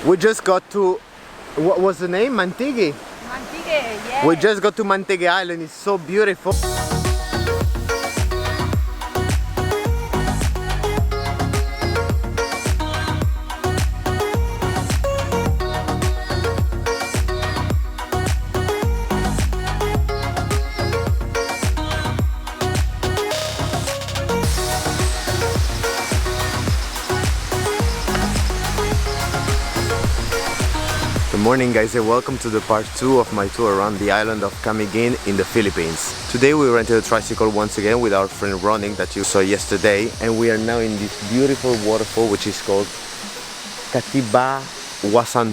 We just got to, what was the name? Camiguin? Camiguin, yeah. We just got to Camiguin Island. It's so beautiful. Good morning guys, and welcome to the part 2 of my tour around the island of Camiguin in the Philippines. Today we rented a tricycle once again with our friend Ronick that you saw yesterday, and we are now in this beautiful waterfall which is called Camiguin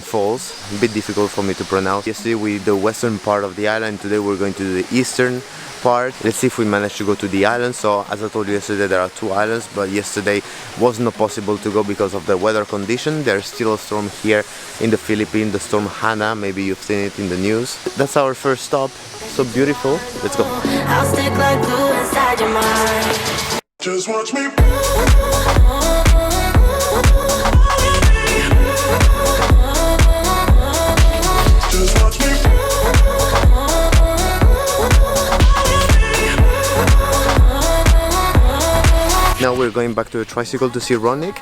Falls. A bit difficult for me to pronounce. Yesterday we did the western part of the island, today we're going to do the eastern part. Let's see if we manage to go to the island. So as I told you yesterday, there are 2 islands, but yesterday was not possible to go because of the weather condition. There's still a storm here in the Philippines, the storm Hannah. Maybe you've seen it in the news. That's our first stop. So beautiful. Let's go. I'll stick like glue inside your mind. Just watch me. Now we're going back to the tricycle to see Ronick,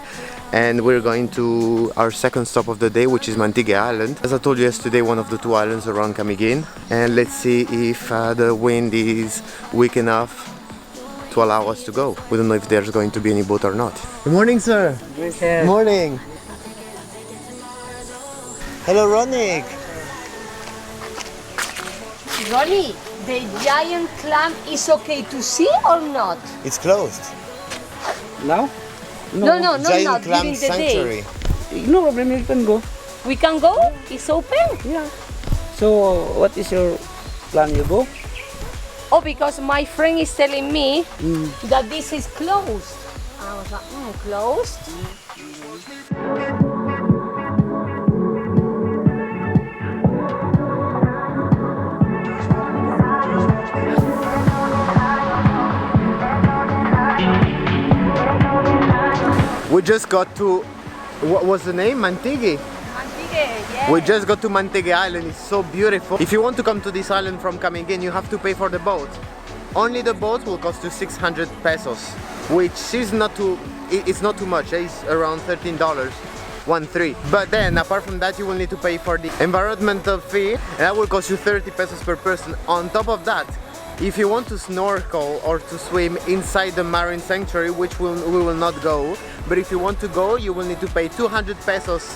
and we're going to our second stop of the day, which is Camiguin Island. As I told you yesterday, one of the 2 islands around Camiguin, and let's see if the wind is weak enough to allow us to go. We don't know if there's going to be any boat or not. Good morning, sir. Good Morning. Hello, Ronick. Ronnie, the giant clam is okay to see or not? It's closed. Now? No, not Giant Clam during the Sanctuary. day. No problem, you can go. We can go? It's open? Yeah. So, what is your plan? You go? Oh, because my friend is telling me that this is closed. I was like, closed? We just got to, what was the name? Camiguin? Camiguin, yeah. We just got to Camiguin Island. It's so beautiful. If you want to come to this island from Camiguin, you have to pay for the boat. Only the boat will cost you 600 pesos, which is not too, it's not too much. It's around $13, 1-3. But then, apart from that, you will need to pay for the environmental fee, and that will cost you 30 pesos per person. On top of that, if you want to snorkel or to swim inside the marine sanctuary, which we will not go, but if you want to go, you will need to pay 200 pesos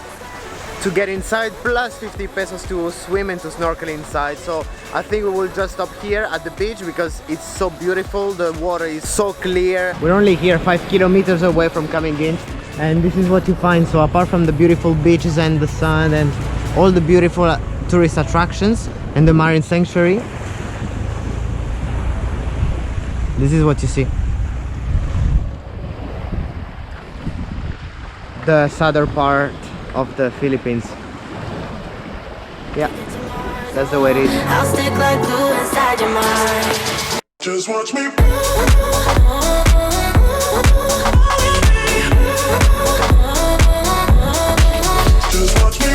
to get inside, plus 50 pesos to swim and to snorkel inside. So I think we will just stop here at the beach because it's so beautiful. The water is so clear. We're only here 5 kilometers away from Camiguin, and this is what you find. So apart from the beautiful beaches and the sun and all the beautiful tourist attractions and the marine sanctuary, this is what you see. The southern part of the Philippines. Yeah, that's the way it is. I'll stick like glue inside your mind. Just watch me. Just watch me.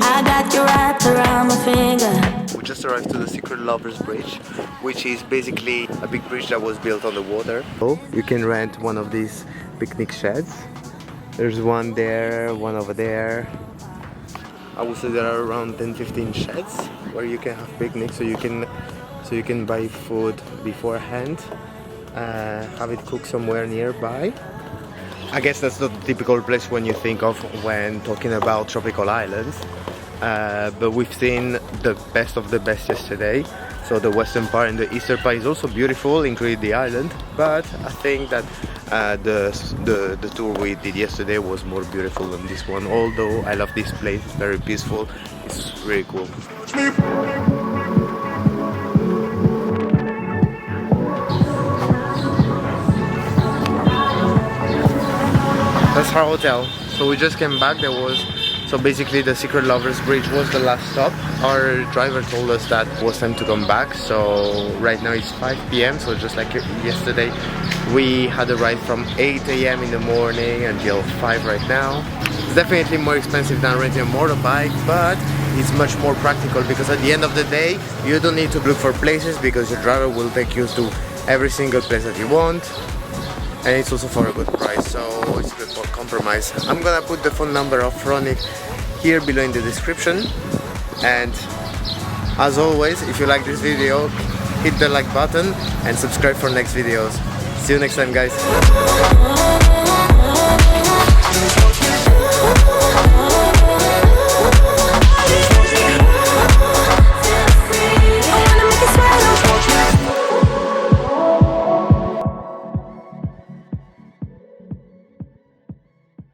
I got you wrapped around my finger. We just arrived to the Secret Lovers Bridge, which is basically a big bridge that was built on the water. So you can rent one of these picnic sheds. There's one there, one over there. I would say there are around 10-15 sheds where you can have picnics, so you can buy food beforehand, have it cooked somewhere nearby. I guess that's not the typical place when you think of when talking about tropical islands. But we've seen the best of the best yesterday. So the western part and the eastern part is also beautiful, including the island. But I think that the tour we did yesterday was more beautiful than this one. Although I love this place, it's very peaceful. It's really cool. That's our hotel. So we just came back. There was So basically the Secret Lovers Bridge was the last stop. Our driver told us that it was time to come back, so right now it's 5 p.m. so just like yesterday we had a ride from 8 a.m. in the morning until 5 right now. It's definitely more expensive than renting a motorbike, but it's much more practical because at the end of the day you don't need to look for places because your driver will take you to every single place that you want, and it's also for a good price, so it's a good compromise. I'm gonna put the phone number of Ronick here below in the description, and as always, if you like this video, hit the like button and subscribe for next videos. See you next time, guys.